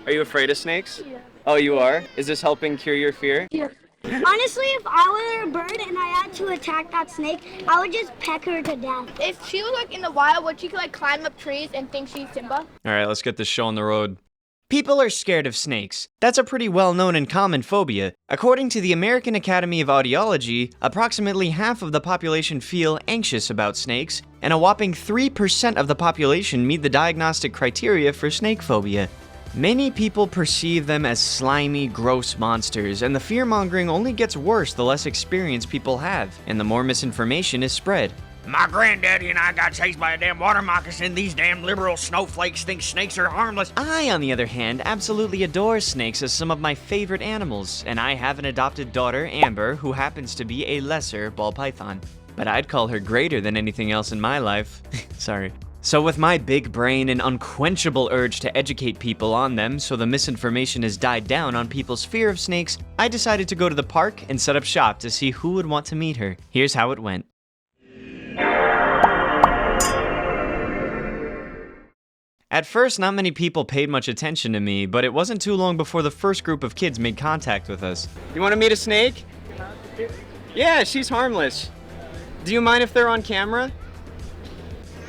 Are you afraid of snakes? Yeah. Oh, you are? Is this helping cure your fear? Yeah. Honestly, if I were a bird and I had to attack that snake, I would just peck her to death. If she was like in the wild, would she could like climb up trees and think she's Simba? All right, let's get this show on the road. People are scared of snakes. That's a pretty well-known and common phobia. According to the American Academy of Audiology, approximately half of the population feel anxious about snakes, and a whopping 3% of the population meet the diagnostic criteria for snake phobia. Many people perceive them as slimy, gross monsters, and the fear-mongering only gets worse the less experience people have, and the more misinformation is spread. My granddaddy and I got chased by a damn water moccasin. These damn liberal snowflakes think snakes are harmless. I, on the other hand, absolutely adore snakes as some of my favorite animals, and I have an adopted daughter, Amber, who happens to be a lesser ball python. But I'd call her greater than anything else in my life. Sorry. So with my big brain and unquenchable urge to educate people on them so the misinformation has died down on people's fear of snakes, I decided to go to the park and set up shop to see who would want to meet her. Here's how it went. At first, not many people paid much attention to me, but it wasn't too long before the first group of kids made contact with us. You want to meet a snake? Yeah, she's harmless. Do you mind if they're on camera?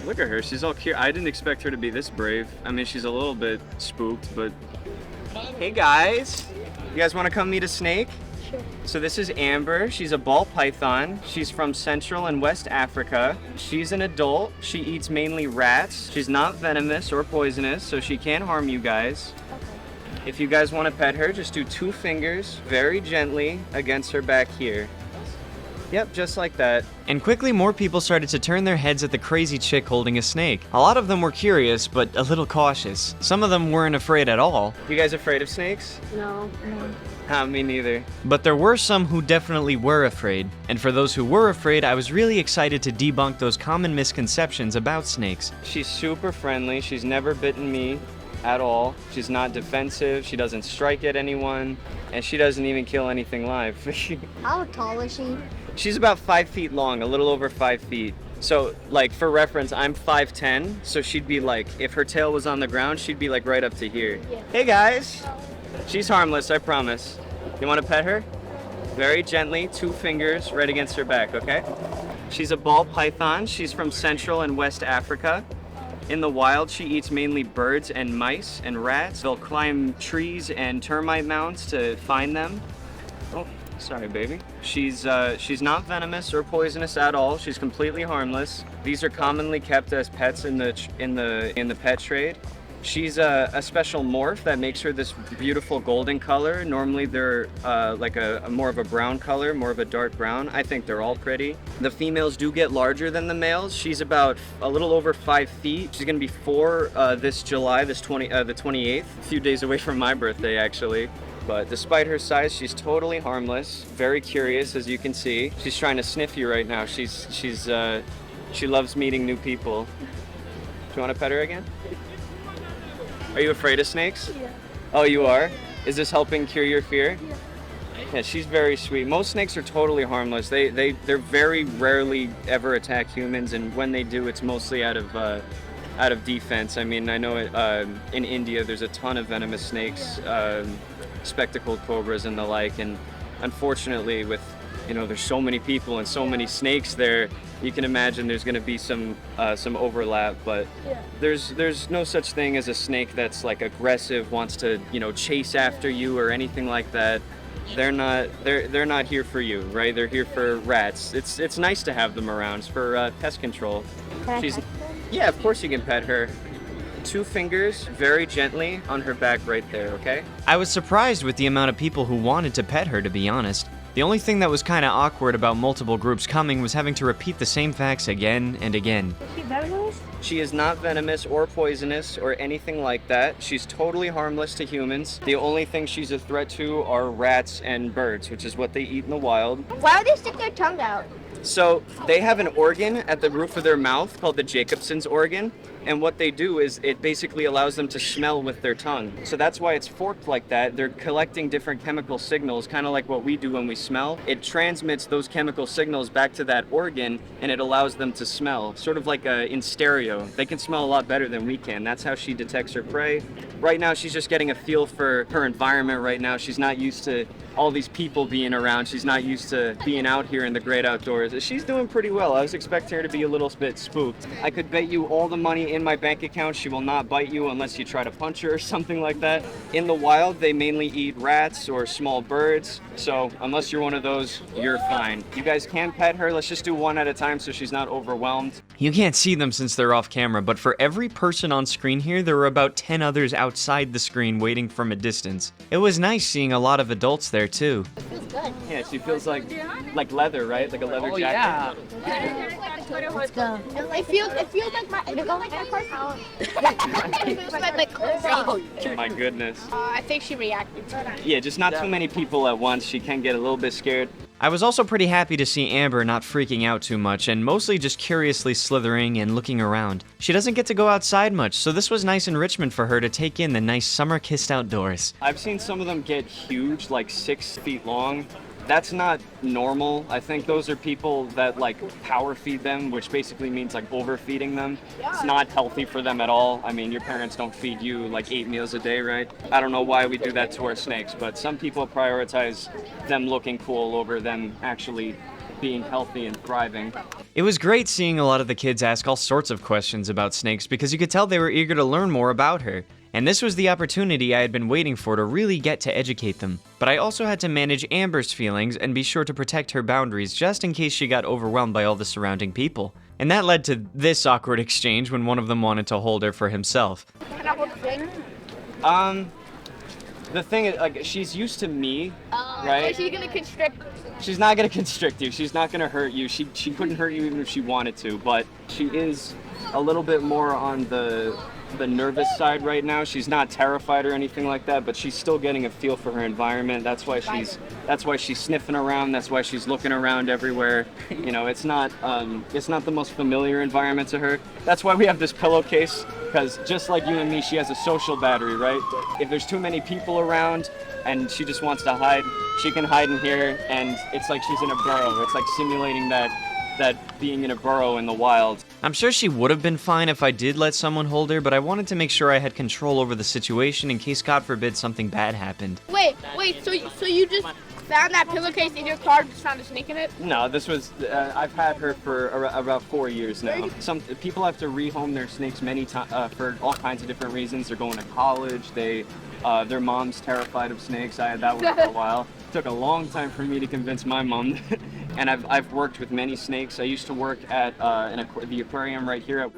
Look at her, she's all cute. I didn't expect her to be this brave. I mean, she's a little bit spooked, but... Hey guys! You guys want to come meet a snake? Sure. So this is Amber. She's a ball python. She's from Central and West Africa. She's an adult. She eats mainly rats. She's not venomous or poisonous, so she can't harm you guys. Okay. If you guys want to pet her, just do 2 fingers very gently against her back here. Yep, just like that. And quickly more people started to turn their heads at the crazy chick holding a snake. A lot of them were curious, but a little cautious. Some of them weren't afraid at all. You guys afraid of snakes? No. Me neither. But there were some who definitely were afraid. And for those who were afraid, I was really excited to debunk those common misconceptions about snakes. She's super friendly. She's never bitten me at all. She's not defensive. She doesn't strike at anyone. And she doesn't even kill anything live. How tall is she? She's about 5 feet long, a little over 5 feet. So, like, for reference, I'm 5'10", so she'd be like, if her tail was on the ground, she'd be like right up to here. Yeah. Hey guys! She's harmless, I promise. You want to pet her? Very gently, 2 fingers right against her back, okay? She's a ball python. She's from Central and West Africa. In the wild, she eats mainly birds and mice and rats. They'll climb trees and termite mounds to find them. Oh, sorry, baby. She's not venomous or poisonous at all. She's completely harmless. These are commonly kept as pets in the pet trade. She's a special morph that makes her this beautiful golden color. Normally they're like a more of a brown color, more of a dark brown. I think they're all pretty. The females do get larger than the males. She's about a little over 5 feet. She's gonna be 4 this July, the 28th, a few days away from my birthday actually. But despite her size, she's totally harmless, very curious as you can see. She's trying to sniff you right now. She loves meeting new people. Do you want to pet her again? Are you afraid of snakes? Yeah. Oh, you are? Is this helping cure your fear? Yeah. Yeah, she's very sweet. Most snakes are totally harmless. They're very rarely ever attack humans, and when they do, it's mostly out of defense. I mean, I know in India there's a ton of venomous snakes, spectacled cobras and the like, and unfortunately with, there's so many people and so many snakes there, you can imagine there's going to be some overlap, but there's no such thing as a snake that's like aggressive, wants to, chase after you or anything like that. They're not here for you, right? They're here for rats. It's nice to have them around. It's for pest control. Yeah, of course you can pet her. 2 fingers very gently on her back right there, okay? I was surprised with the amount of people who wanted to pet her, to be honest. The only thing that was kind of awkward about multiple groups coming was having to repeat the same facts again and again. Is she venomous? She is not venomous or poisonous or anything like that. She's totally harmless to humans. The only thing she's a threat to are rats and birds, which is what they eat in the wild. Why would they stick their tongue out? So they have an organ at the roof of their mouth called the Jacobson's organ. And what they do is it basically allows them to smell with their tongue. So that's why it's forked like that. They're collecting different chemical signals, kind of like what we do when we smell. It transmits those chemical signals back to that organ, and it allows them to smell, sort of like in stereo. They can smell a lot better than we can. That's how she detects her prey. Right now, she's just getting a feel for her environment right now. She's not used to all these people being around. She's not used to being out here in the great outdoors. She's doing pretty well. I was expecting her to be a little bit spooked. I could bet you all the money in my bank account she will not bite you unless you try to punch her or something like that. In the wild, they mainly eat rats or small birds. So unless you're one of those, you're fine. You guys can pet her. Let's just do one at a time so she's not overwhelmed. You can't see them since they're off camera, but for every person on screen here, there were about 10 others outside the screen waiting from a distance. It was nice seeing a lot of adults there too. It feels good. Yeah, she feels like leather, right? Like a leather jacket. Let's go. It feels like my first house. It feels like clothes. My goodness. I think she reacted. Yeah, just not too many people at once. She can get a little bit scared. I was also pretty happy to see Amber not freaking out too much and mostly just curiously slithering and looking around. She doesn't get to go outside much, so this was nice enrichment for her to take in the nice summer-kissed outdoors. I've seen some of them get huge, like 6 feet long. That's not normal. I think those are people that like power feed them, which basically means like overfeeding them. It's not healthy for them at all. I mean, your parents don't feed you like 8 meals a day, right? I don't know why we do that to our snakes, but some people prioritize them looking cool over them actually being healthy and thriving. It was great seeing a lot of the kids ask all sorts of questions about snakes because you could tell they were eager to learn more about her. And this was the opportunity I had been waiting for to really get to educate them. But I also had to manage Amber's feelings and be sure to protect her boundaries just in case she got overwhelmed by all the surrounding people. And that led to this awkward exchange when one of them wanted to hold her for himself. Can I hold the thing? The thing is, like, she's used to me, right? Is she gonna constrict? She's not gonna constrict you. She's not gonna hurt you. She couldn't hurt you even if she wanted to, but she is a little bit more on the nervous side right now. She's not terrified or anything like that, but she's still getting a feel for her environment. That's why she's sniffing around. That's why she's looking around everywhere. You know, it's not the most familiar environment to her. That's why we have this pillowcase, because just like you and me, she has a social battery, right? If there's too many people around and she just wants to hide, she can hide in here, and it's like she's in a burrow. It's like simulating that being in a burrow in the wild. I'm sure she would have been fine if I did let someone hold her, but I wanted to make sure I had control over the situation in case, God forbid, something bad happened. Wait, so you just found that pillowcase in your car and just found a snake in it? No, this was, I've had her for about 4 years now. Some people have to rehome their snakes many times for all kinds of different reasons. They're going to college, their mom's terrified of snakes. I had that one for a while. It took a long time for me to convince my mom. And I've worked with many snakes. I used to work at the aquarium right here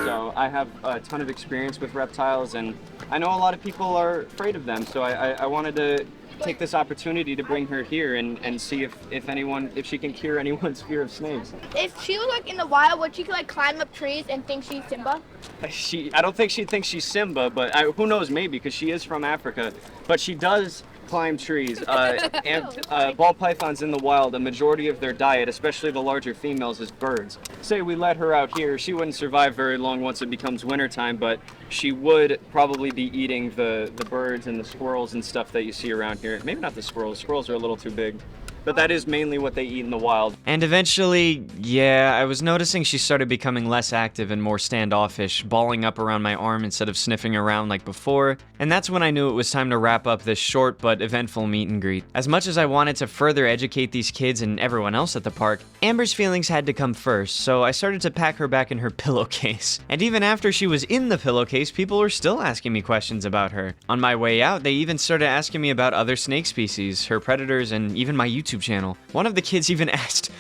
so I have a ton of experience with reptiles, and I know a lot of people are afraid of them. So I wanted to take this opportunity to bring her here and see if she can cure anyone's fear of snakes. If she was like in the wild, would she could like climb up trees and think she's Simba? I don't think she thinks she's Simba, but who knows, maybe, because she is from Africa. But she does climb trees. Ball pythons in the wild, a majority of their diet, especially the larger females, is birds. Say we let her out here, she wouldn't survive very long once it becomes wintertime, but she would probably be eating the birds and the squirrels and stuff that you see around here. Maybe not the squirrels. Squirrels are a little too big. But that is mainly what they eat in the wild. And eventually, yeah, I was noticing she started becoming less active and more standoffish, balling up around my arm instead of sniffing around like before, and that's when I knew it was time to wrap up this short but eventful meet and greet. As much as I wanted to further educate these kids and everyone else at the park, Amber's feelings had to come first, so I started to pack her back in her pillowcase. And even after she was in the pillowcase, people were still asking me questions about her. On my way out, they even started asking me about other snake species, her predators, and even my YouTube channel. One of the kids even asked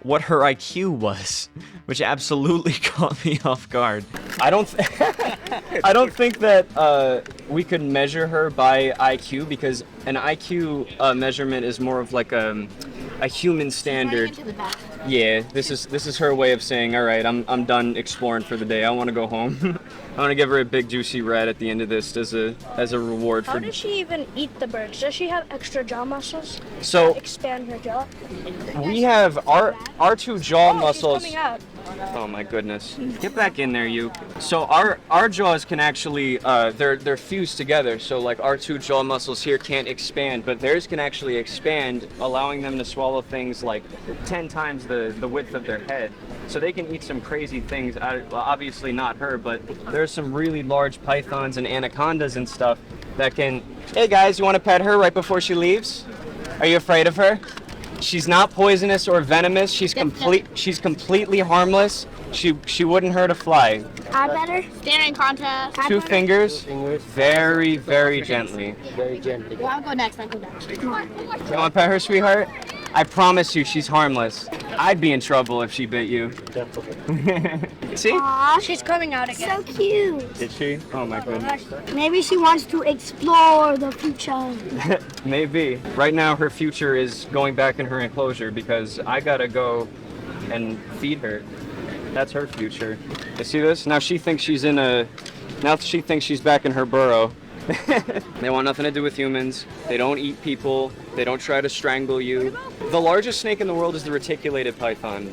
what her IQ was, which absolutely caught me off guard. I don't think that we could measure her by IQ, because an IQ measurement is more of like a human standard. Yeah, this is her way of saying, all right, I'm done exploring for the day. I want to go home. I want to give her a big juicy rat at the end of this as a reward for. How does she even eat the birds? Does she have extra jaw muscles? So expand her jaw. We have our two jaw muscles. She's coming out. Oh my goodness. Get back in there, you. So our jaws can actually they're fused together. So like our two jaw muscles here can't expand, but theirs can actually expand, allowing them to swallow things like 10 times the width of their head. So they can eat some crazy things. Well, obviously not her, but there's some really large pythons and anacondas and stuff that can. Hey guys, you want to pet her right before she leaves? Are you afraid of her? She's not poisonous or venomous. She's completely harmless. She wouldn't hurt a fly. I better. Staring contest. Two fingers, very, very gently. Very gently. Well, I'll go next. I'll go next. You want to pet her, sweetheart? I promise you, she's harmless. I'd be in trouble if she bit you. See? Aw, She's coming out again. so cute. Did she? Oh my goodness. Maybe she wants to explore the future. Maybe. Right now, her future is going back in her enclosure because I gotta go and feed her. That's her future. You see this? Now she thinks she's back in her burrow. They want nothing to do with humans. They don't eat people. They don't try to strangle you. The largest snake in the world is the reticulated python.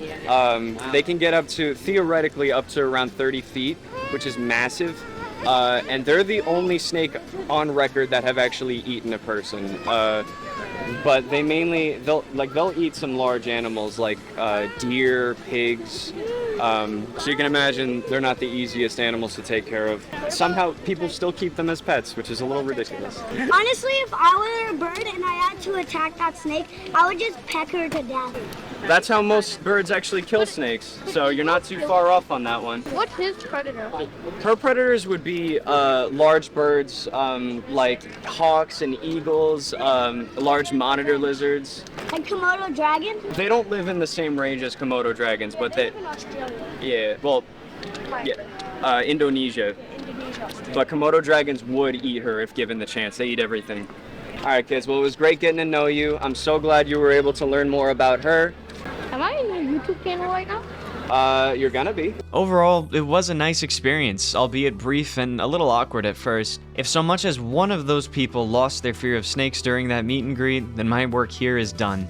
They can get theoretically up to around 30 feet, which is massive. And they're the only snake on record that have actually eaten a person. But they'll eat some large animals like deer, pigs. So you can imagine they're not the easiest animals to take care of. Somehow people still keep them as pets, which is a little ridiculous. Honestly, if I were a bird and I had to attack that snake, I would just peck her to death. That's how most birds actually kill snakes, so you're not too far off on that one. What's his predator? Her predators would be large birds like hawks and eagles, large monitor lizards. Like Komodo dragon? They don't live in the same range as Komodo dragons, but they, Indonesia. But Komodo dragons would eat her if given the chance. They eat everything. All right, kids. Well, it was great getting to know you. I'm so glad you were able to learn more about her. Am I in your YouTube channel right now? You're gonna be. Overall, it was a nice experience, albeit brief and a little awkward at first. If so much as one of those people lost their fear of snakes during that meet and greet, then my work here is done.